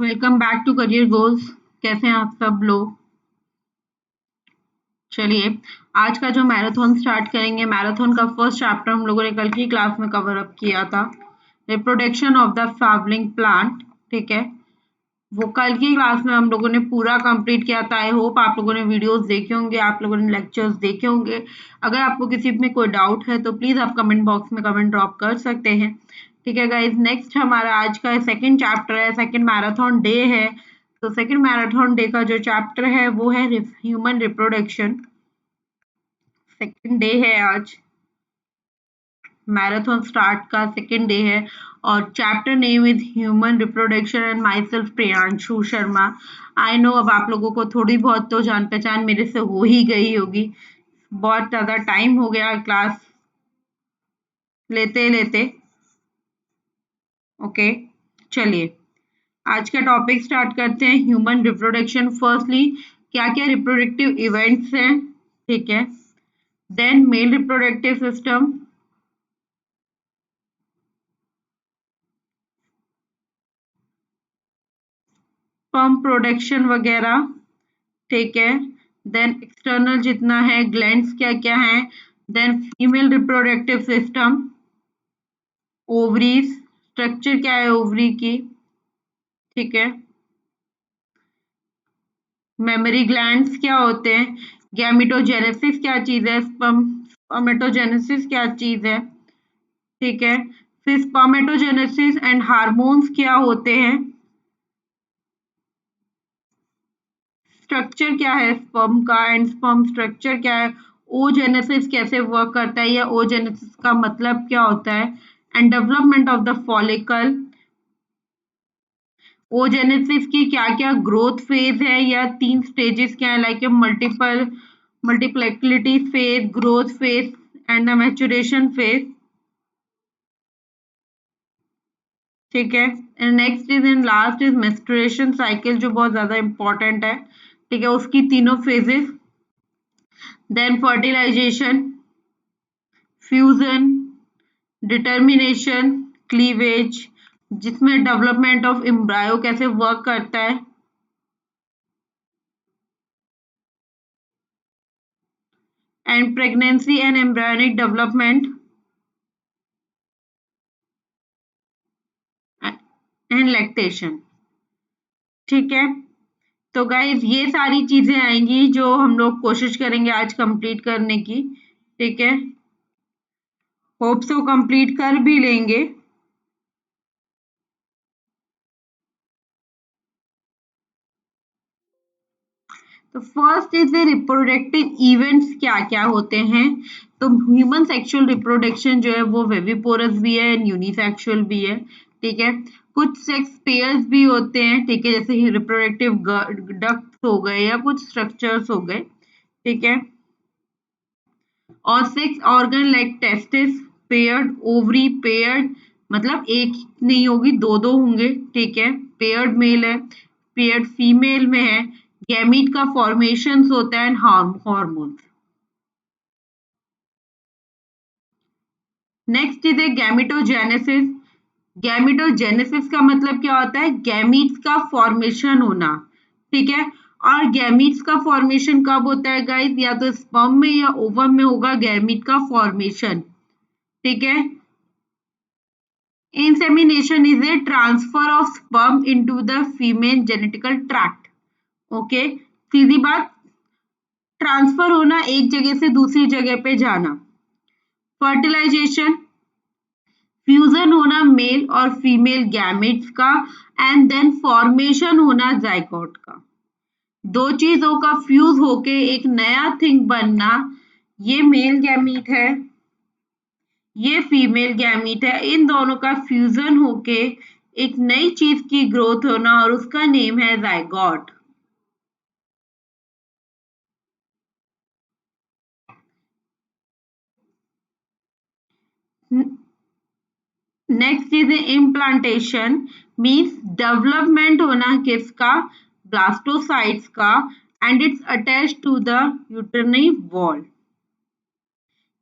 Welcome back to career goals. कैसे हैं आप सब लोग? चलिए, आज का जो मैराथन स्टार्ट करेंगे, मैराथन का फर्स्ट चैप्टर हम लोगों ने कल की क्लास में कवर अप किया था, reproduction of the flowering plant. ठीक है, वो कल की क्लास में हम लोगों ने पूरा कंप्लीट किया था। आई होप आप लोगों ने वीडियोस देखे होंगे, आप लोगों ने लेक्चर्स देखे होंगे। अगर आपको किसी में कोई डाउट है तो प्लीज आप कमेंट बॉक्स में कमेंट ड्रॉप कर सकते हैं। ठीक है गाइज, नेक्स्ट हमारा आज का सेकंड चैप्टर है, सेकंड मैराथन डे है। तो सेकंड मैराथन डे का जो चैप्टर है वो है ह्यूमन रिप्रोडक्शन। सेकंड डे है आज, मैराथन स्टार्ट का सेकंड डे है और chapter name is human reproduction and my self Priyanshu Sharma. I know अब आप लोगों को थोड़ी बहुत तो जान पहचान मेरे से हो ही गई होगी, बहुत ज़्यादा टाइम हो गया क्लास लेते लेते। ओके, चलिए आज का टॉपिक स्टार्ट करते हैं, ह्यूमन रिप्रोडक्शन। फर्स्टली क्या क्या रिप्रोडक्टिव इवेंट्स हैं, ठीक है, then male reproductive system, sperm production वगैरह, ठीक है, देन एक्सटर्नल जितना है ग्लैंड्स क्या क्या है, then female reproductive system, ovaries, structure क्या है ओवरी की, ठीक है, मेमोरी ग्लैंड्स क्या होते हैं, गैमेटोजेनेसिस क्या चीज है, स्पर्मेटोजेनेसिस क्या चीज है, ठीक है, फिर स्पर्मेटोजेनेसिस एंड हार्मोन्स क्या होते हैं, स्ट्रक्चर क्या है स्पर्म का एंड स्पर्म स्ट्रक्चर क्या है, ओजेनेसिस कैसे वर्क करता है या ओजेनेसिस का मतलब क्या होता है, and development of the follicle, oogenesis की क्या क्या ग्रोथ फेज है या तीन स्टेजेस क्या है, like multiplicity phase, growth phase and the maturation phase, ठीक है, and next is in last is menstruation cycle जो बहुत ज्यादा इंपॉर्टेंट है, ठीक है, उसकी तीनों phases, then fertilization, fusion, determination, cleavage जिसमें डेवलपमेंट ऑफ एम्ब्रायो कैसे वर्क करता है, and pregnancy and embryonic development and lactation. ठीक है, तो गाइज ये सारी चीजें आएंगी जो हम लोग कोशिश करेंगे आज कंप्लीट करने की, ठीक है, होप सो कंप्लीट कर भी लेंगे। तो फर्स्ट इज रिप्रोडक्टिव इवेंट्स क्या क्या होते हैं। तो ह्यूमन सेक्सुअल रिप्रोडक्शन जो है वो वेविपोरस भी है एंड यूनिसेक्सुअल भी है, ठीक है, कुछ सेक्स पेयर्स भी होते हैं, ठीक है, जैसे रिप्रोडक्टिव डक्ट्स हो गए या कुछ स्ट्रक्चर्स हो गए, ठीक है, और sex organ like testis paired, ovary paired, मतलब एक नहीं होगी दो दो होंगे, ठीक है, पेयर्ड मेल है, पेयर्ड फीमेल में है, गैमीट का फॉर्मेशन होता है, hormones. Next is A gametogenesis. Gametogenesis का मतलब क्या होता है, गैमीट्स का फॉर्मेशन होना, ठीक है, और गैमीट्स का फॉर्मेशन कब होता है गाइस, या तो स्पर्म में या ओवम में होगा गैमीट का फॉर्मेशन, ठीक है, insemination is a transfer of sperm into the female genital tract। Okay, सीधी बात, ट्रांसफर होना, एक जगह से दूसरी जगह पे जाना। फर्टिलाइजेशन, फ्यूजन होना मेल और फीमेल गैमेट्स का, एंड देन फॉर्मेशन होना जाइगोट का। दो चीजों का फ्यूज होके एक नया थिंग बनना, ये मेल गैमीट है, ये फीमेल गैमीट है, इन दोनों का फ्यूजन होके एक नई चीज की ग्रोथ होना और उसका नेम है zygote. Next is implantation, means development होना किसका, ब्लास्टोसाइट्स का, and its attach to the uterine wall.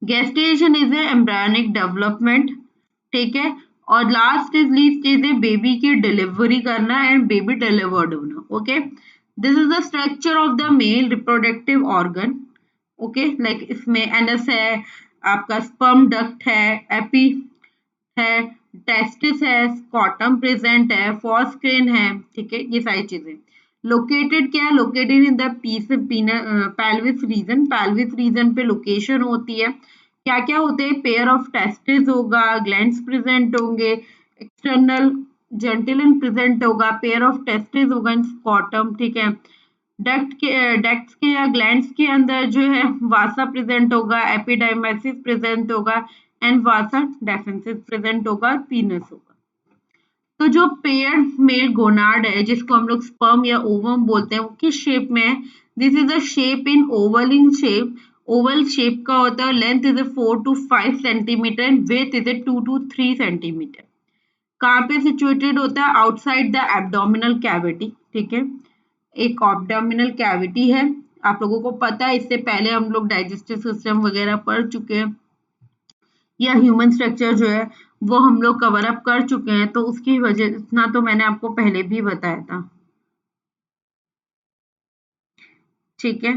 Gestation is a embryonic development, ठीक है, और last is least is a baby की डिलीवरी करना एंड बेबी डिलीवर्ड होना. Okay, this is the structure of the male reproductive organ. Okay, like इसमें anus है, आपका sperm duct है, एपी है, टेस्टिस है, स्कॉटम प्रेजेंट है, फॉस्क्रेन है. ठीक है, ये सारी चीजें लोकेटेड क्या है, located in the pelvis region. Pelvis region पे लोकेशन होती है. क्या क्या होते हैं, पेयर ऑफ टेस्टिस होगा, ग्लैंड्स प्रेजेंट होंगे, एक्सटर्नल जेंटिलिन प्रेजेंट होगा, पेयर ऑफ टेस्टिस होगा इन स्कॉटम. ठीक है, डक्ट्स के या ग्लैंड्स के अंदर जो है वासा प्रेजेंट होगा, एपिडाइमेसिस प्रेजेंट होगा एंड वासा डेफेंसिस प्रेजेंट होगा, पीनस होगा. तो जो पेयर्ड मेल गोनाड है जिसको हम लोग स्पर्म या ओवम बोलते हैं, वो किस शेप में है, this is a shape in oval in shape. Oval shape का होता है, length is 4 to 5 centimetre and width is 2 to 3 centimetre. कहाँ पे सिचुएटेड होता है, आउटसाइड द एब्डोमिनल कैविटी. ठीक है, एक एब्डोमिनल कैविटी है. आप लोगों को पता है, इससे पहले हम लोग डाइजेस्टिव सिस्टम वगैरह पढ़ चुके हैं, या ह्यूमन स्ट्रक्चर जो है वो हम लोग कवर अप कर चुके हैं, तो उसकी वजह इतना तो मैंने आपको पहले भी बताया था. ठीक है,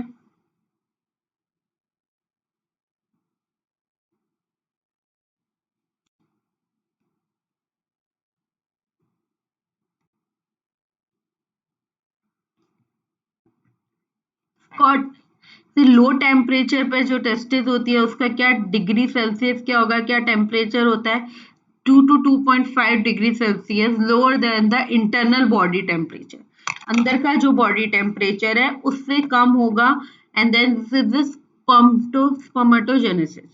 स्कॉट लो टेम्परेचर पे जो टेस्टिस होती है उसका क्या डिग्री सेल्सियस क्या होगा, क्या टेम्परेचर होता है, 2 to 2.5 degree Celsius lower than the internal body temperature. अंदर का जो बॉडी टेम्परेचर है उससे कम होगा. And then this spermatogenesis.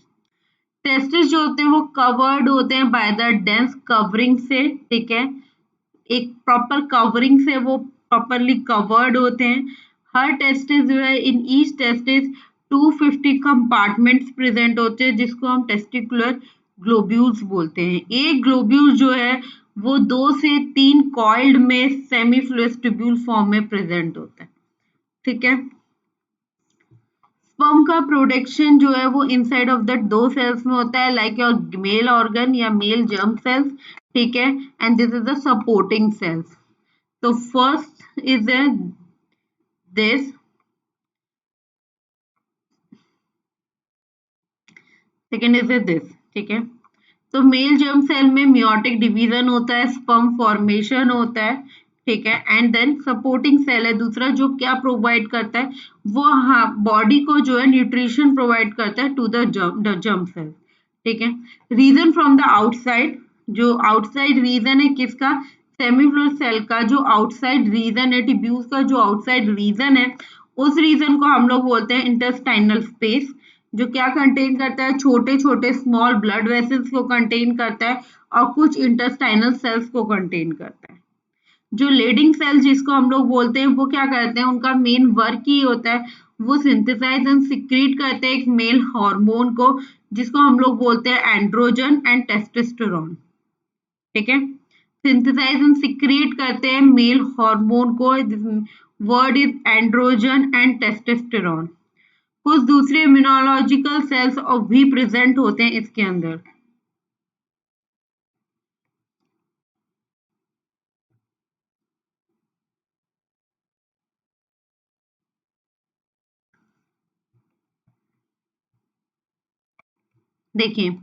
Testis जो होते हैं वो कवर्ड होते हैं बाय द डेंस कवरिंग से. ठीक है, एक प्रॉपर कवरिंग से वो प्रॉपरली कवर्ड होते हैं. हर टेस्टिस जो है, in each testis 250 compartments present होते हैं जिसको हम टेस्टिकुलर ग्लोब्यूल्स बोलते हैं. एक ग्लोब्यूल जो है वो 2 से 3 कॉइल्ड में सेमी फ्लूइड ट्यूब्यूल फॉर्म में प्रेजेंट होता है. ठीक है, स्पर्म का प्रोडक्शन जो है वो इनसाइड ऑफ द 2 सेल्स में होता है, लाइक योर मेल ऑर्गन या मेल जर्म सेल्स. ठीक है, and this is the supporting cells. तो first is this, second is this. ठीक है, तो मेल जर्म सेल में मियोटिक डिवीजन होता है, स्पर्म फॉर्मेशन होता है. ठीक है, एंड देन सपोर्टिंग सेल है दूसरा, जो क्या प्रोवाइड करता है, वो हाँ बॉडी को जो है न्यूट्रिशन प्रोवाइड करता है टू द जर्म सेल. ठीक है, रीजन फ्रॉम द आउटसाइड, जो आउटसाइड रीजन है किसका, सेमीफ्लूइड सेल का जो आउटसाइड रीजन है, टिब्यूल्स का जो आउटसाइड रीजन है, उस रीजन को हम लोग बोलते हैं इंटेस्टाइनल स्पेस, जो क्या कंटेन करता है, छोटे छोटे स्मॉल ब्लड वेसल्स को कंटेन करता है और कुछ इंटेस्टाइनल सेल्स को कंटेन करता है. जो लेडिंग सेल्स जिसको हम लोग बोलते हैं, वो क्या करते हैं, उनका मेन वर्क ही होता है, वो सिंथेसाइज एंड सिक्रीट करते हैं एक मेल हार्मोन को जिसको हम लोग बोलते हैं एंड्रोजन एंड टेस्टोस्टेरोन. ठीक है, सिंथेसाइज एंड सिक्रीट करते हैं मेल हार्मोन को, word is androgen and testosterone. कुछ दूसरे इम्यूनोलॉजिकल सेल्स भी प्रेजेंट होते हैं इसके अंदर. देखिए,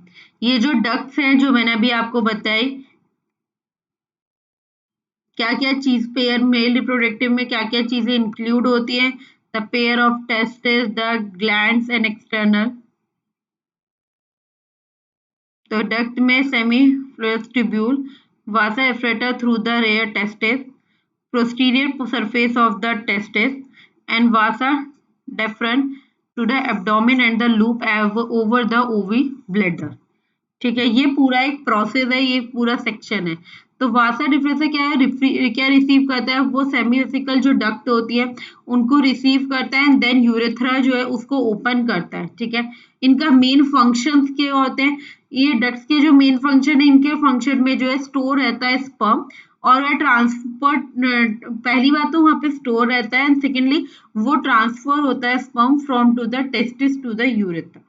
ये जो डक्ट्स हैं जो मैंने अभी आपको बताई, क्या क्या चीज पेयर मेल रिप्रोडक्टिव में क्या क्या चीजें इंक्लूड होती हैं, the pair of testis, the glands and external. तो डक्ट में semi fluid tubule, vasa efferentia through the rete testis, posterior surface of the testis, and vasa deferens to the abdomen and the loop over the ovi bladder. ठीक है, ये पूरा एक process है, ये पूरा सेक्शन है. तो वासा डिफरेंस क्या है, क्या रिसीव करता है, वो सेमी वेसिकल जो डक्ट होती है उनको रिसीव करता है एंड देन यूरेथ्रा जो है उसको ओपन करता है. ठीक है, इनका मेन फंक्शंस क्या होते हैं, ये डक्ट्स के जो मेन फंक्शन है, इनके फंक्शन में जो है स्टोर रहता है स्पर्म, और वह ट्रांसपोर्ट, पहली बात तो वहां पे स्टोर रहता है एंड सेकेंडली वो ट्रांसफर होता है sperm from to the testis to the urethra.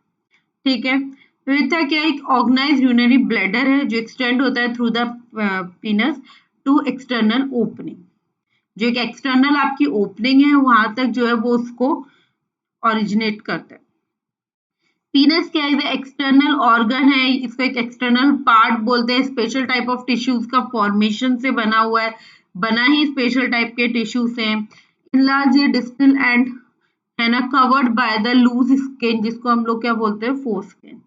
ठीक है, युरेथ्रा क्या एक ऑर्गेनाइज्ड यूरिनरी ब्लैडर है जो एक्सटेंड होता है through the penis to external opening. जो एक एक्सटर्नल आपकी ओपनिंग है वहां तक जो है वो उसको ओरिजिनेट करता है। पीनस क्या है, एक्सटर्नल ऑर्गन है, इसको एक एक्सटर्नल पार्ट बोलते हैं। स्पेशल टाइप ऑफ टिश्यूज का फॉर्मेशन से बना हुआ है, बना ही स्पेशल टाइप के टिश्यू से। इनलार्ज डिस्टल एंड है ना, covered by the loose skin, जिसको हम लोग क्या बोलते हैं, फोर स्किन।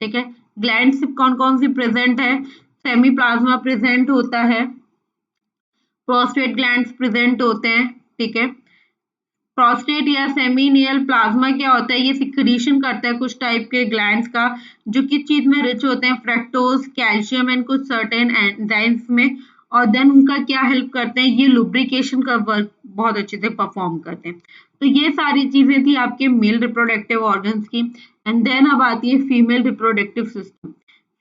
ठीक है। ग्लैंड्स कौन कौन सी प्रेजेंट है, सेमी प्लाज्मा प्रेजेंट होता है, प्रोस्टेट ग्लैंड्स प्रेजेंट होते हैं। ठीक है। प्रोस्टेट या सेमिनियल प्लाज्मा क्या होता है, ये सिक्रीशन करता है कुछ टाइप के ग्लैंड्स का, जो किस चीज में रिच होते हैं, फ्रक्टोज, कैल्शियम एंड कुछ सर्टेन एंजाइम्स में। और देन उनका क्या हेल्प करते हैं, ये लुब्रिकेशन का वर्क बहुत अच्छे से परफॉर्म करते हैं। तो ये सारी चीजें थी आपके मेल रिप्रोडक्टिव ऑर्गन्स की। एंड देन अब आती है female reproductive system.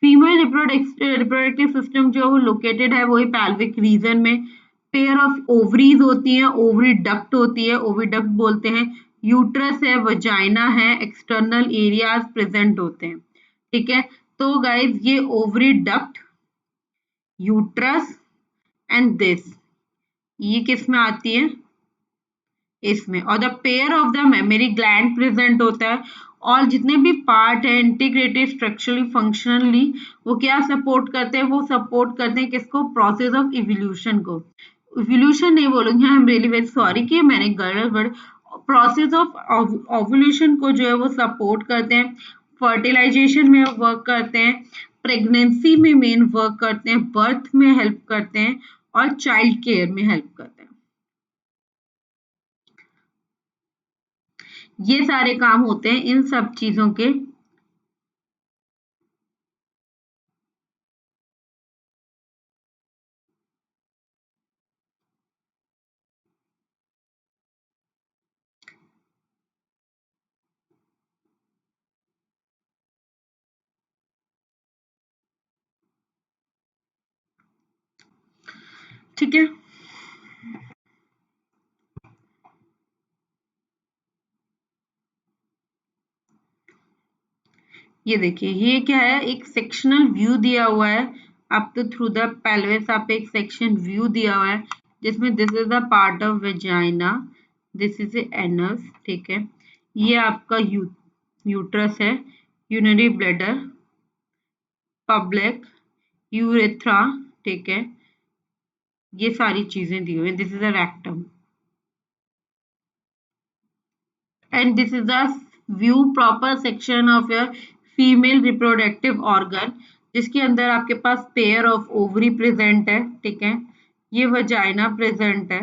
Female reproductive system जो वो लोकेटेड है वही पैल्विक रीजन में। पेयर ऑफ ओवरीज होती है, ओवरी डक्ट होती है, ओविडक्ट बोलते हैं। यूट्रस है, वजाइना है, एक्सटर्नल एरियाज प्रेजेंट होते हैं। ठीक है। तो गाइज ये ovary duct, uterus and this, ये किस में आती है, इसमें। और the pair of the memory gland present होता है। और जितने भी पार्ट है इंटीग्रेटेड स्ट्रक्चरली फंक्शनली, वो क्या सपोर्ट करते हैं, वो सपोर्ट करते हैं किसको, प्रोसेस ऑफ इवोल्यूशन को। इवोल्यूशन नहीं बोलूंगी, I am really very sorry कि मैंने गलत वर्ड, प्रोसेस ऑफ ओवुलेशन को जो है वो सपोर्ट करते हैं। फर्टिलाइजेशन में वर्क करते हैं, प्रेगनेंसी में मेन वर्क करते हैं, बर्थ में हेल्प करते हैं, और चाइल्ड केयर में हेल्प करते हैं। ये सारे काम होते हैं इन सब चीजों के। ठीक है। ये देखिए, ये क्या है, एक सेक्शनल व्यू दिया हुआ है आपको थ्रू द पेल्विस। आप एक सेक्शन व्यू दिया हुआ है जिसमें this is the part of vagina, this is anus. ठीक है। ये आपका यूट्रस है, यूरिनरी ब्लैडर, पब्लिक, यूरेथ्रा। ठीक है। ये सारी चीजें दी हुई है, this is a rectum and this is the view proper section of your female reproductive organ, जिसके अंदर आपके पास पेयर ऑफ ओवरी प्रेजेंट है। ठीक है। ये वजाइना प्रेजेंट है,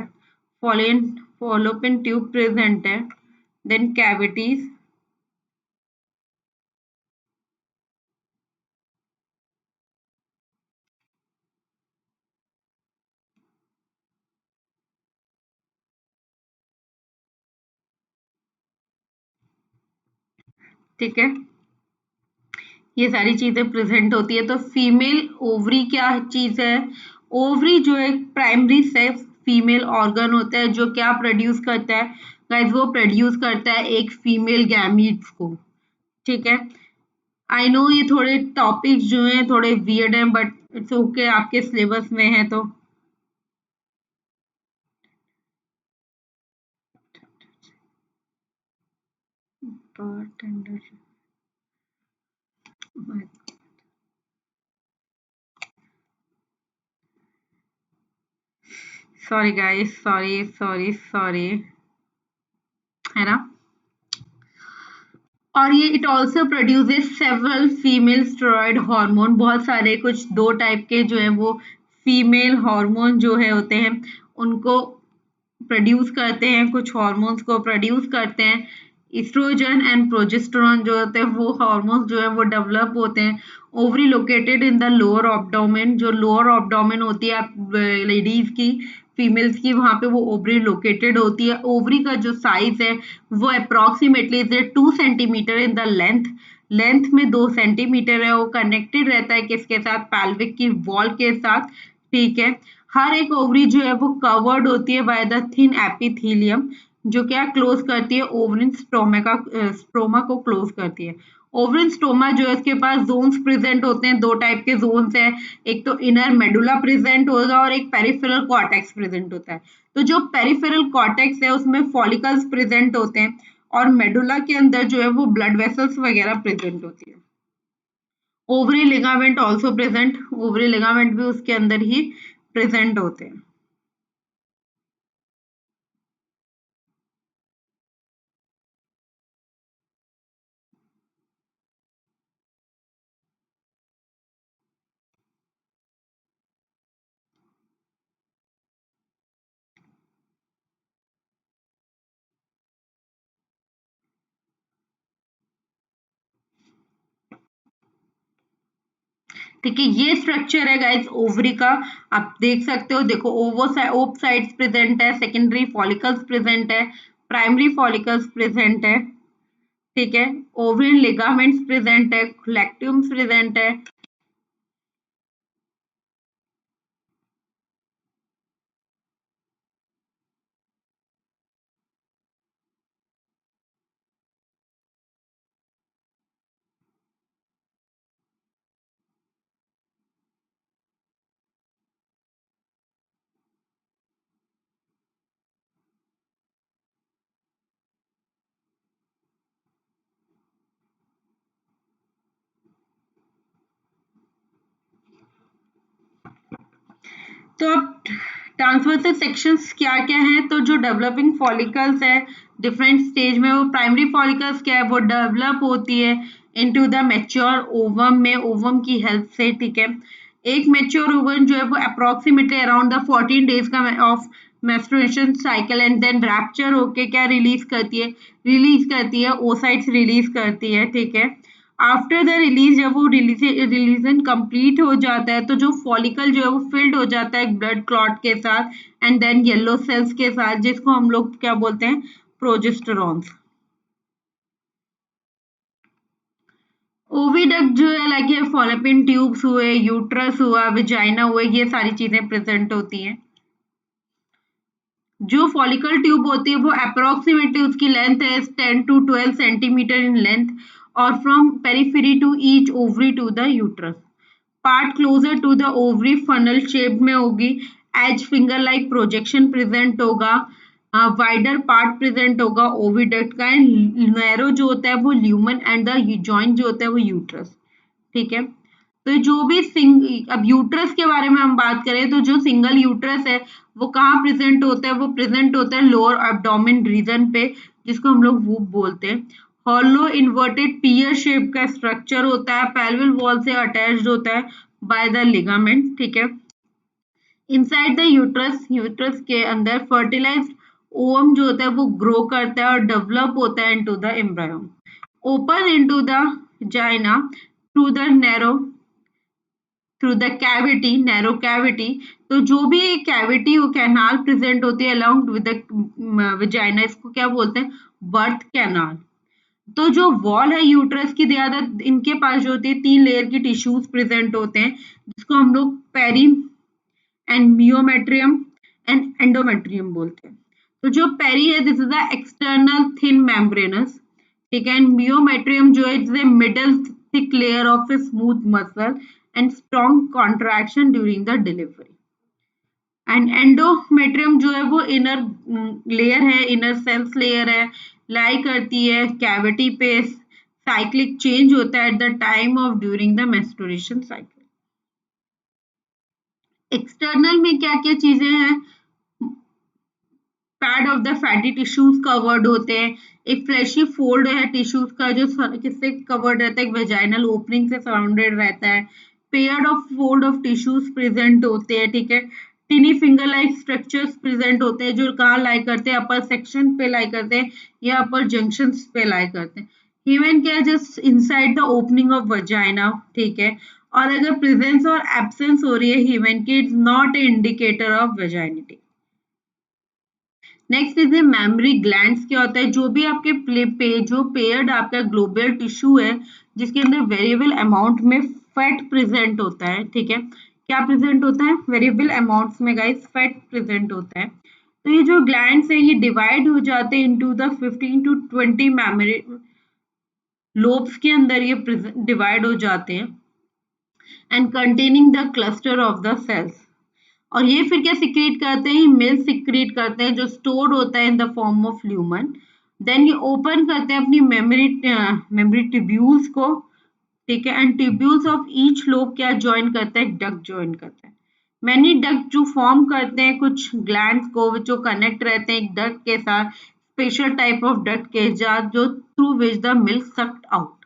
फॉलोपिन ट्यूब प्रेजेंट है, देन कैविटीज। ठीक है। ये सारी चीजें प्रेजेंट होती है। तो फीमेल ओवरी क्या चीज है, ओवरी जो है प्राइमरी सेक्स फीमेल ऑर्गन होता है जो क्या प्रोड्यूस करता है गाइस, वो प्रोड्यूस करता है एक फीमेल गैमीट्स को। ठीक है। आई नो ये थोड़े टॉपिक्स जो हैं थोड़े वियर्ड हैं, बट इट्स ओके, आपके सिलेबस में है तो। Sorry guys, sorry sorry sorry, है ना। और ये it also produces several female steroid hormone, बहुत सारे कुछ दो टाइप के जो है वो फीमेल हार्मोन जो है होते हैं उनको प्रोड्यूस करते हैं, कुछ हॉर्मोन्स को प्रोड्यूस करते हैं। इस्ट्रोजन एंड प्रोजेस्टेरोन जो होते हैं वो हार्मोन्स जो है वो डेवलप होते हैं। Ovary located in the lower abdomen, जो लोअर ऑब्डोमेन होती है लेडीज की, फीमेल्स की, वहां पे वो ओवरी लोकेटेड होती है। ओवरी का जो साइज है वो approximately 2 centimetre in the length, length में 2 सेंटीमीटर है। वो कनेक्टेड रहता है किसके साथ, पैल्विक की वॉल के साथ। ठीक है। हर एक ओवरी जो है वो कवर्ड होती है बाय द थिन एपिथेलियम, जो क्या क्लोज करती है ओवरिन स्ट्रोमा को क्लोज करती है। ओवरिन स्टोमा जो है उसके पास जोन्स प्रेजेंट होते हैं, 2 टाइप के जोन्स हैं, एक तो इनर मेडुला प्रेजेंट होगा और एक पेरिफेरल कॉर्टेक्स प्रेजेंट होता है। तो जो पेरिफेरल कॉर्टेक्स है उसमें फॉलिकल्स प्रेजेंट होते हैं और मेडुला के अंदर जो है वो ब्लड वेसल्स वगैरह प्रेजेंट होती है। Ovary ligament also present, ovary ligament भी उसके अंदर ही प्रेजेंट होते हैं। ठीक है, ये स्ट्रक्चर है गाइस ओवरी का। आप देख सकते हो, देखो ओप साइड्स प्रेजेंट है, सेकेंडरी फॉलिकल्स प्रेजेंट है, प्राइमरी फॉलिकल्स प्रेजेंट है। ठीक है, ओवरिन लिगामेंट्स प्रेजेंट है, लैक्ट्यूम्स प्रेजेंट है। तो अब ट्रांसवर्सल सेक्शंस क्या क्या हैं, तो जो डेवलपिंग फॉलिकल्स है डिफरेंट स्टेज में, वो प्राइमरी फॉलिकल्स क्या है वो डेवलप होती है इनटू द मैच्योर ओवम में, ओवम की हेल्प से। ठीक है, एक मैच्योर ओवम जो है वो अप्रोक्सीमेटली अराउंड द 14 डेज का of menstruation cycle and then rupture होके क्या रिलीज करती है ओसाइट्स रिलीज करती है। ठीक है, आफ्टर द रिलीज जब वो रिलीजन कंप्लीट हो जाता है तो जो फॉलिकल जो है वो फिल्ड हो जाता है ब्लड क्लॉट के साथ एंड देन येलो सेल्स के साथ, जिसको हम लोग क्या बोलते हैं, प्रोजेस्टेरॉन्स। ओविडक्ट जो है लाइक ये फॉलोपियन ट्यूब्स हुए, यूट्रस हुआ, विजाइना हुए, ये सारी चीजें प्रेजेंट होती हैं। जो फॉलिकल ट्यूब होती है वो अप्रोक्सीमेटली उसकी लेंथ है 10 टू 12 सेंटीमीटर इन लेंथ और from periphery to each ovary to the uterus. Part closer to the ovary funnel shape में होगी, as finger like projection present होगा, वाइडर पार्ट प्रेजेंट होगा ओविडक्ट का, एंड नैरो जो होता है वो ल्यूमन एंड द जॉइंट जो होता है वो यूट्रस। ठीक है, तो जो भी अब यूट्रस के बारे में हम बात करें तो जो सिंगल यूट्रस है वो कहाँ प्रेजेंट होता है, वो प्रेजेंट होता है लोअर एब्डोमेन रीजन पे, जिसको हम लोग वूप बोलते हैं। हॉलो इन्वर्टेड पियर शेप का स्ट्रक्चर होता है, पैल्विल वॉल से अटैच्ड होता है बाय द लिगामेंट। ठीक है, इनसाइड द यूट्रस, यूट्रस के अंदर फर्टिलाइज्ड ओवम जो होता है वो ग्रो करता है और डेवलप होता है into the embryo, open into the जाइना through the narrow, through the cavity, narrow cavity. तो जो भी कैविटी कैनाल प्रेजेंट होती है अलोंग विद द विजाइना, इसको क्या बोलते हैं, बर्थ कैनाल। तो जो वॉल है यूट्रस की, ज्यादा इनके पास जो होती है 3 लेयर की टिश्यूज प्रेजेंट होते हैं, जिसको हम लोग पेरी एंड मियोमेट्रियम एंड एंडोमेट्रियम बोलते हैं। तो जो पेरी है this is the external thin membranes. ठीक है, एंड मियोमेट्रियम जो है it's a middle thick layer of a smooth muscle and strong contraction during the delivery. And endometrium जो है वो इनर लेयर है, इनर सेल्स लेयर है, लाई करती है कैविटी पे, साइक्लिक चेंज होता है at the time of during the menstruation cycle. External में क्या क्या चीजें हैं, pad of the fatty tissues covered होते हैं, एक फ्लैशी फोल्ड है टिश्यूज का जो किससे कवर्ड रहता है, एक वेजाइनल ओपनिंग से सराउंडेड रहता है, paired of fold of tissues present होते हैं। ठीक है, टिनी फिंगर लाइक स्ट्रक्चर्स प्रेजेंट होते हैं जो कहाँ लाई करते हैं, अपर सेक्शन पे लाई करते हैं या अपर जंक्शन पे लाई करते हैं। ह्यूमन क्या है just inside the opening of vagina. ठीक है, और अगर प्रेजेंस और एब्सेंस हो रही है ह्यूमन की, it's not a indicator of virginity. Next is a mammary glands. क्या होता है, जो भी आपके जो पेयर्ड आपका ग्लोबल टिश्यू है जिसके अंदर वेरिएबल अमाउंट में फैट प्रेजेंट होता है। ठीक है, क्या प्रेजेंट होता है, वेरिएबल अमाउंट्स में गाइस फैट प्रेजेंट होता है। तो ये जो ग्लैंड्स है ये डिवाइड हो जाते हैं into the 15 to 20 memory lobes के अंदर ये डिवाइड हो जाते हैं and containing the cluster of the cells. और ये फिर क्या सिक्रीट करते हैं, मिल्क सिक्रीट करते हैं जो स्टोर्ड होता है in the form of lumen. Then ये ओपन करते हैं अपनी मेमोरी ट्यूब्यूल्स को, ठीक है, and tubules of each lobe क्या ज्वाइन करता है, डक्ट ज्वाइन करता है। मैनी डक्ट जो फॉर्म करते हैं कुछ ग्लैंड्स को जो कनेक्ट रहते हैं एक डक्ट के साथ, स्पेशल टाइप ऑफ डक्ट के साथ जो through which the milk sucked out.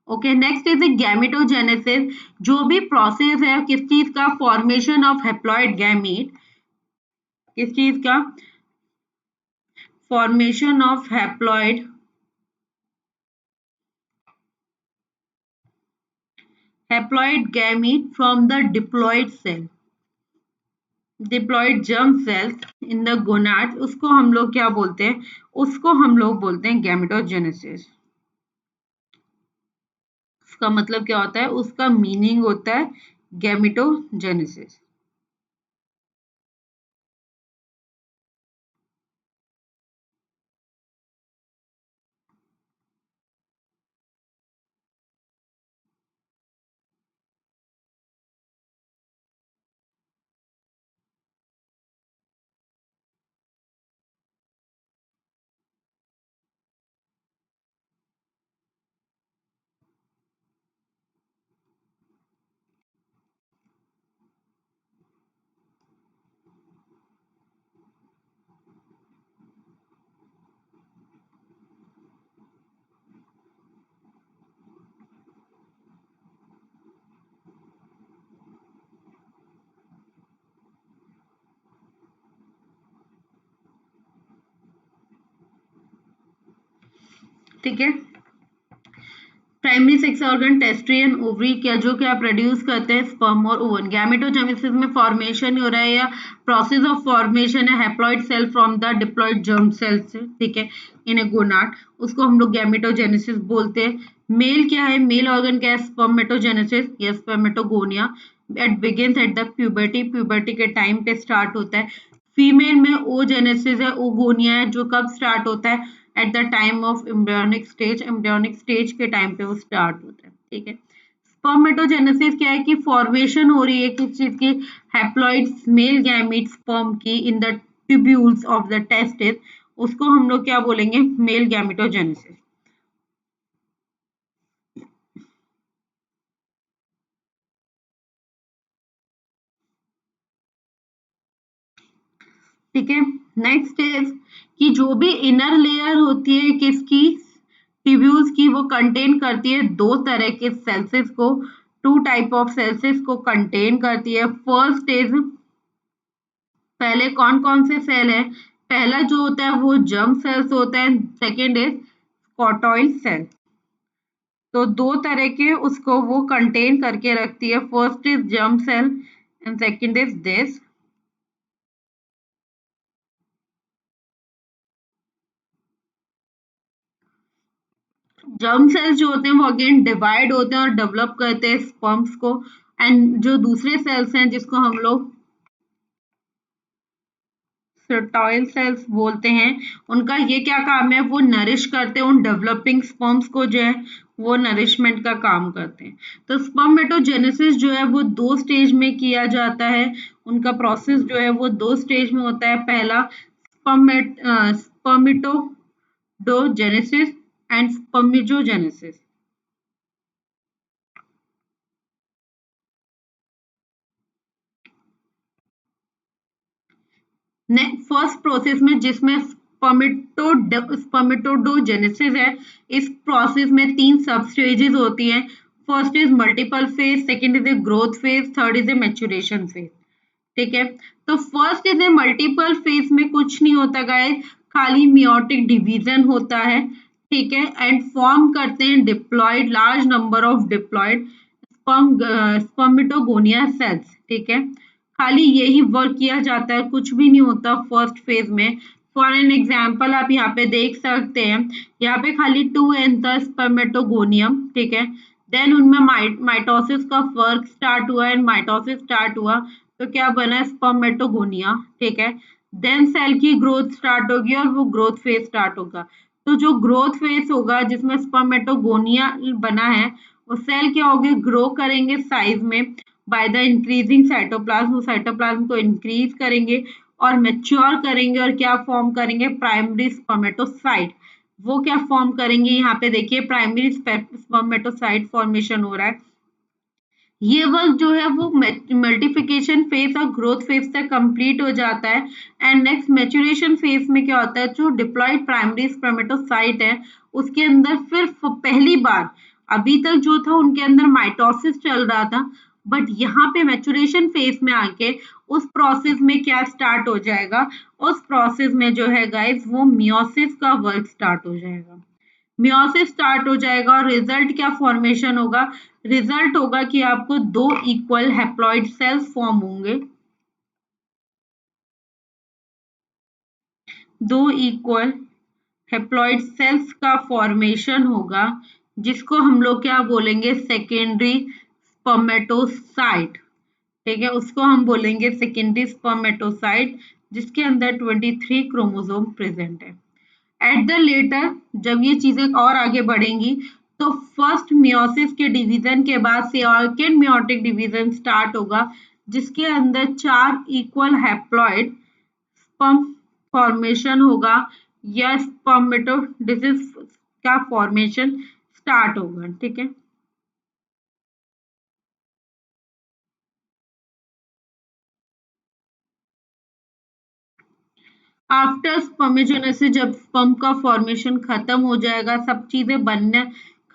Okay, next is gametogenesis. जो भी प्रोसेस है किस चीज का, फॉर्मेशन ऑफ हैप्लॉइड गैमीट, किस चीज का, formation of haploid gamete from the diploid cell, diploid germ cells in the gonads, उसको हम लोग क्या बोलते हैं, उसको हम लोग बोलते हैं गैमेटोजेनेसिस। उसका मतलब क्या होता है, उसका मीनिंग होता है गैमेटोजेनेसिस। ठीक है, primary sex organ testes and ovary क्या जो क्या प्रोड्यूस करते हैं स्पर्म और ओवन। गैमेटोजेनेसिस में फॉर्मेशन हो रहा है या प्रोसेस ऑफ फॉर्मेशन है haploid cell from the diploid germ cell से, ठीक है, इन ए गोनाड, उसको हम लोग गैमेटोजेनेसिस बोलते हैं। मेल क्या है, मेल ऑर्गन क्या है, स्पर्मेटोजेनेसिस या spermatogonia, at begins at the puberty, puberty के टाइम पे स्टार्ट होता है। फीमेल में ओजेनेसिस है, ओगोनिया है, जो कब स्टार्ट होता है, at the time of embryonic stage, embryonic stage के टाइम पे वो स्टार्ट होता है, ठीक है। स्पर्मेटोजेनेसिस क्या है कि फॉर्मेशन हो रही है किस चीज की, हैप्लॉइड्स मेल गैमीट स्पर्म की in the tubules of the testis, उसको हम लोग क्या बोलेंगे, मेल गैमेटोजेनेसिस। ठीक है, नेक्स्ट इज कि जो भी इनर लेयर होती है किसकी, ट्यूब्यूल्स की, वो कंटेन करती है दो तरह के सेल्सेस को, टू टाइप ऑफ सेल्सेस को कंटेन करती है। फर्स्ट इज, पहले कौन कौन से सेल है, पहला जो होता है वो जर्म सेल्स होता है, सेकेंड इज कॉटॉइल सेल। तो दो तरह के उसको वो कंटेन करके रखती है, first is germ cell and second is this. Germ cells जो होते हैं वो अगेन डिवाइड होते हैं और डेवलप करते हैं स्पर्म्स को, एंड जो दूसरे सेल्स हैं जिसको हम लोग सर्टॉइल सेल्स बोलते हैं, उनका ये क्या काम है, वो नरिश करते हैं उन डेवलपिंग स्पर्म्स को, जो है वो नरिशमेंट का काम करते हैं। तो स्पर्मेटोजेनेसिस जो है वो दो स्टेज में किया जाता है, उनका प्रोसेस जो है वो दो स्टेज में होता है। पहला स्पर्मेटोजेनेसिस एंड स्पर्मिजोजेनेसिस। फर्स्ट प्रोसेस में जिसमें स्पर्मेटोजेनेसिस है, इस प्रोसेस में तीन सब स्टेजेस होती हैं। First is multiple phase, second is a growth phase, third is a maturation phase, ठीक है। तो first is a multiple phase में कुछ नहीं होता गाइस, खाली मियोटिक डिवीजन होता है, ठीक है, एंड फॉर्म करते हैं diploid, large number of diploid spermatogonia cells, ठीक है। खाली यही वर्क किया जाता है, कुछ भी नहीं होता फर्स्ट फेज में। फॉर एन एग्जाम्पल आप यहाँ पे देख सकते हैं, यहाँ पे खाली टू एंथर स्पर्मेटोगोनियम, ठीक है। देन उनमें माइटोसिस का वर्क स्टार्ट हुआ एंड माइटोसिस स्टार्ट हुआ तो क्या बना, स्पर्मेटोगोनिया, ठीक है। देन सेल की ग्रोथ स्टार्ट होगी और वो ग्रोथ फेज स्टार्ट होगा। तो जो ग्रोथ फेज होगा जिसमें स्पर्मेटोगोनिया बना है, वो सेल क्या होंगे, ग्रो करेंगे साइज में बाय द इंक्रीजिंग साइटोप्लाज्म, वो साइटोप्लाज्म को इंक्रीज करेंगे और मैच्योर करेंगे और क्या फॉर्म करेंगे, प्राइमरी स्पर्मेटोसाइट। वो क्या फॉर्म करेंगे, यहाँ पे देखिए प्राइमरी स्पर्मेटोसाइट फॉर्मेशन हो रहा है। ये वर्क जो है वो मल्टीप्लिकेशन फेज और ग्रोथ फेज तक कंप्लीट हो जाता है। एंड नेक्स्ट मैच्योरेशन फेज में क्या होता है, जो डिप्लॉयड प्राइमरी स्पर्मेटोसाइट है उसके अंदर फिर पहली बार, अभी तक जो था उनके अंदर माइटोसिस चल रहा था, बट यहाँ पे मैच्योरेशन फेज में आके उस प्रोसेस में क्या स्टार्ट हो जाएगा, उस प्रोसेस में जो है गाइस वो मियोसिस का वर्क स्टार्ट हो जाएगा। मियोसिस स्टार्ट हो जाएगा और रिजल्ट क्या फॉर्मेशन होगा, रिजल्ट होगा कि आपको दो इक्वल हैप्लॉइड सेल्स फॉर्म होंगे, दो इक्वल हैप्लॉइड सेल्स का फॉर्मेशन होगा, जिसको हम लोग क्या बोलेंगे, सेकेंडरी स्पर्मेटोसाइट। ठीक है, उसको हम बोलेंगे सेकेंडरी स्पर्मेटोसाइट, जिसके अंदर 23 क्रोमोसोम प्रेजेंट है। एट द लेटर जब ये चीजें और आगे बढ़ेंगी, तो फर्स्ट मियोसिस के डिवीजन के बाद सेकंड मियोटिक डिवीजन स्टार्ट होगा, जिसके अंदर 4 इक्वल हैप्लॉइड स्पर्म फॉर्मेशन होगा या स्पर्मेटोडिसिस का फॉर्मेशन स्टार्ट होगा। ठीक है, आफ्टर स्पर्मेटोजेनेसिस जब स्पर्म का फॉर्मेशन खत्म हो जाएगा, सब चीजें बनने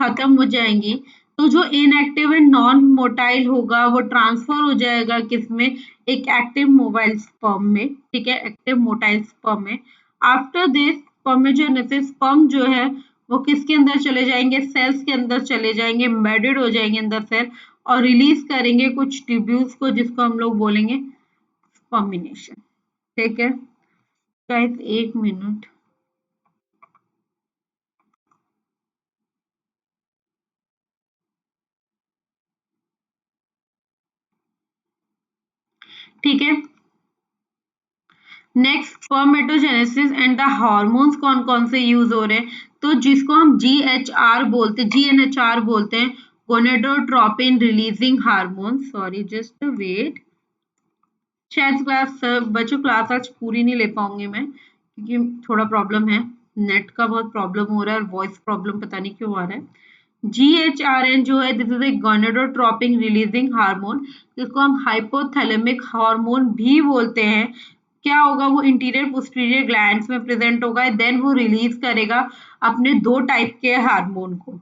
खत्म हो जाएंगी, तो जो इनएक्टिव एंड नॉन मोटाइल होगा वो ट्रांसफर हो जाएगा किसमें, एक एक्टिव मोबाइल स्पर्म में। ठीक है, एक्टिव मोटाइल स्पर्म में। आफ्टर दिस स्पर्मेटोजेनेसिस स्पर्म जो है वो किसके अंदर चले जाएंगे, सेल्स के अंदर चले जाएंगे, एम्बेडेड हो जाएंगे अंदर सेल, और रिलीज करेंगे कुछ ट्यूब्यूल्स को, जिसको हम लोग बोलेंगे स्पर्मिनेशन। ठीक है गाइस, एक मिनट। ठीक है, next spermatogenesis and the hormones कौन कौन से यूज हो रहे हैं, तो जिसको हम GHR बोलते, GNHR बोलते हैं, gonadotropin releasing hormone. Sorry, just wait, शायद क्लास बच्चों क्लास आज पूरी नहीं ले पाऊंगी मैं, क्योंकि थोड़ा प्रॉब्लम है, नेट का बहुत प्रॉब्लम हो रहा है और वॉइस प्रॉब्लम पता नहीं क्यों आ रहा है। GHRN जो है, this is a gonadotropin releasing hormone, जिसको हम हाइपोथैलेमिक हार्मोन भी बोलते हैं। क्या होगा, वो इंटीरियर पोस्टीरियर ग्लैंड्स में प्रेजेंट होगा, देन वो रिलीज करेगा अपने दो टाइप के हार्मोन को।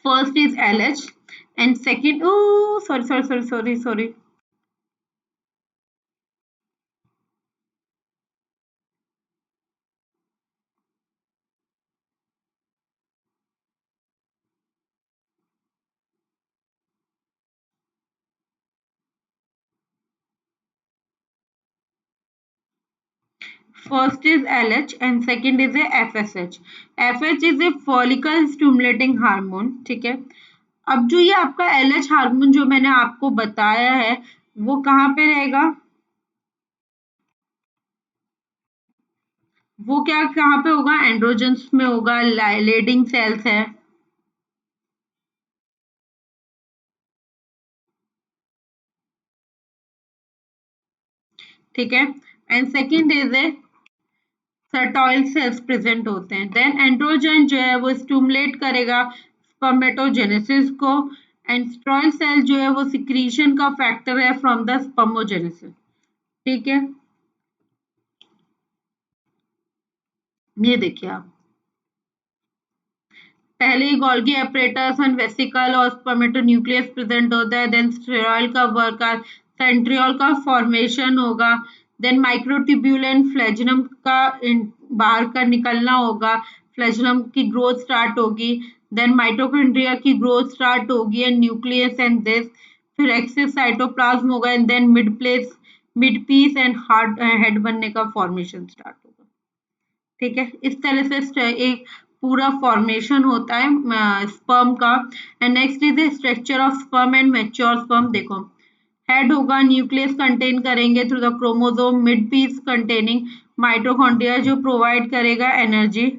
First is LH and second, oh sorry sorry sorry sorry sorry, first is LH and second is a FSH. FH is a follicle stimulating hormone. ठीक है, अब जो ये आपका LH हार्मोन जो मैंने आपको बताया है, वो कहाँ पे रहेगा, वो क्या कहाँ पे होगा, एंड्रोजन्स में होगा, लेडिंग सेल्स है। ठीक है, and second is a sertoli cells present होते हैं। देन एंड्रोजन जो है वो स्टिमुलेट करेगा स्पर्मेटोजेनेसिस को, एंड स्ट्रॉयल सेल जो है वो सिक्रीशन का फैक्टर है फ्रॉम द स्पर्मोजेनेसिस। ठीक है, ये देखिए आप, पहले ही गोल्गी apparatus एंड वेसिकल और स्पर्मेटोन्यूक्लियस प्रेजेंट होता है, देन स्टेरॉयल का वर्क, सेंट्रियोल का फॉर्मेशन होगा, देन माइक्रोट्यूब्यूल एंड फ्लैजिनम का बाहर का निकलना होगा, फ्लैजिनम की ग्रोथ स्टार्ट होगी, देन माइटोकॉन्ड्रिया की ग्रोथ स्टार्ट होगी एंड न्यूक्लियस एंड दिस, फिर एक्सिस साइटोप्लाज्म होगा and then mid piece and heart head बनने का फॉर्मेशन स्टार्ट होगा। ठीक है, इस तरह से एक पूरा फॉर्मेशन होता है स्पर्म का। And next is the structure of sperm and mature sperm. देखो, हेड होगा, न्यूक्लियस कंटेन करेंगे through the chromosome, mid piece containing mitochondria जो प्रोवाइड करेगा एनर्जी।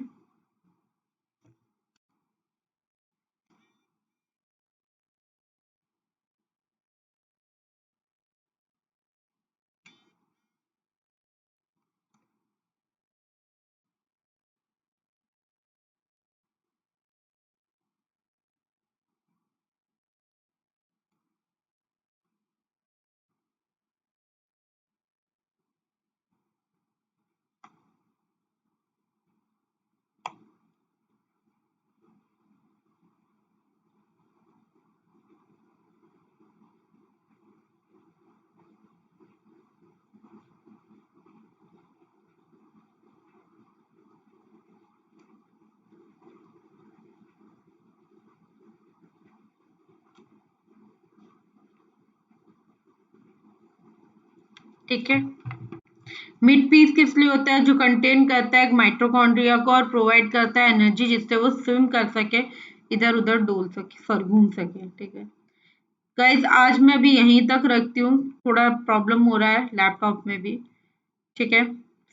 ठीक है, मिड पीस किस लिए होता है? जो कंटेन करता है माइटोकॉन्ड्रिया को और प्रोवाइड करता है एनर्जी जिससे वो स्विम कर सके, इधर उधर डोल सके, सॉरी घूम सके। ठीक है गाइज, आज मैं अभी यहीं तक रखती हूँ, थोड़ा प्रॉब्लम हो रहा है लैपटॉप में भी। ठीक है,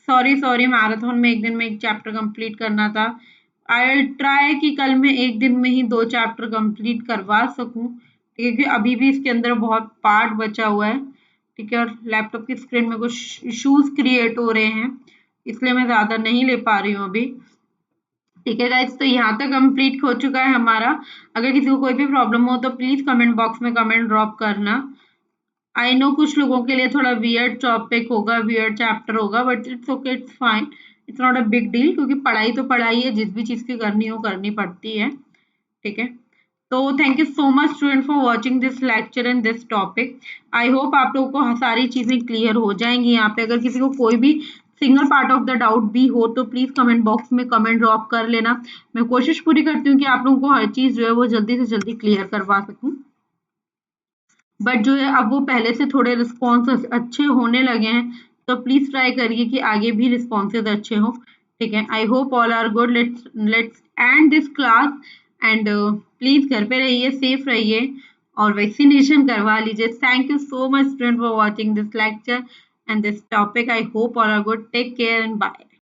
सॉरी सॉरी, मैराथन में एक दिन में एक चैप्टर कंप्लीट करना था। आई विल ट्राई कि कल मैं एक दिन में ही 2 चैप्टर कंप्लीट करवा सकूं, क्योंकि अभी भी इसके अंदर बहुत पार्ट बचा हुआ है। ठीक है, और लैपटॉप की स्क्रीन में कुछ इश्यूज क्रिएट हो रहे हैं, इसलिए मैं ज़्यादा नहीं ले पा रही हूँ अभी। ठीक है गाइज, तो यहाँ तक कंप्लीट हो चुका है हमारा। अगर किसी को कोई भी प्रॉब्लम हो तो प्लीज़ कमेंट बॉक्स में कमेंट ड्रॉप करना। आई नो कुछ लोगों के लिए थोड़ा वियर्ड टॉपिक होगा, वियर्ड चैप्टर होगा, but it's okay, it's fine, it's not a big deal, क्योंकि पढ़ाई तो पढ़ाई है, जिस भी चीज़ की करनी हो करनी पड़ती है। ठीक है, तो thank you so much student for watching this lecture and this topic. I hope आप लोगों को सारी चीज़ें क्लियर हो जाएंगी। यहाँ पे अगर किसी को कोई भी single part of the doubt भी हो तो प्लीज़ कमेंट बॉक्स में कमेंट ड्रॉप कर लेना। मैं कोशिश पूरी करती हूँ कि आप लोगों को हर चीज़ जो है वो जल्दी से जल्दी क्लियर करवा सकूँ। बट जो है अब वो पहले से थोड़े रिस्पॉन्स अच्छे होने लगे हैं, तो प्लीज ट्राई करिए कि आगे भी रिस्पॉन्सेज अच्छे हो। ठीक है, I hope all are good. Let's end this class and please घर पे रहिए, सेफ रहिए और वैक्सीनेशन करवा लीजिए। Thank you so much student for watching this lecture and this topic. I hope all are good. Take care and bye.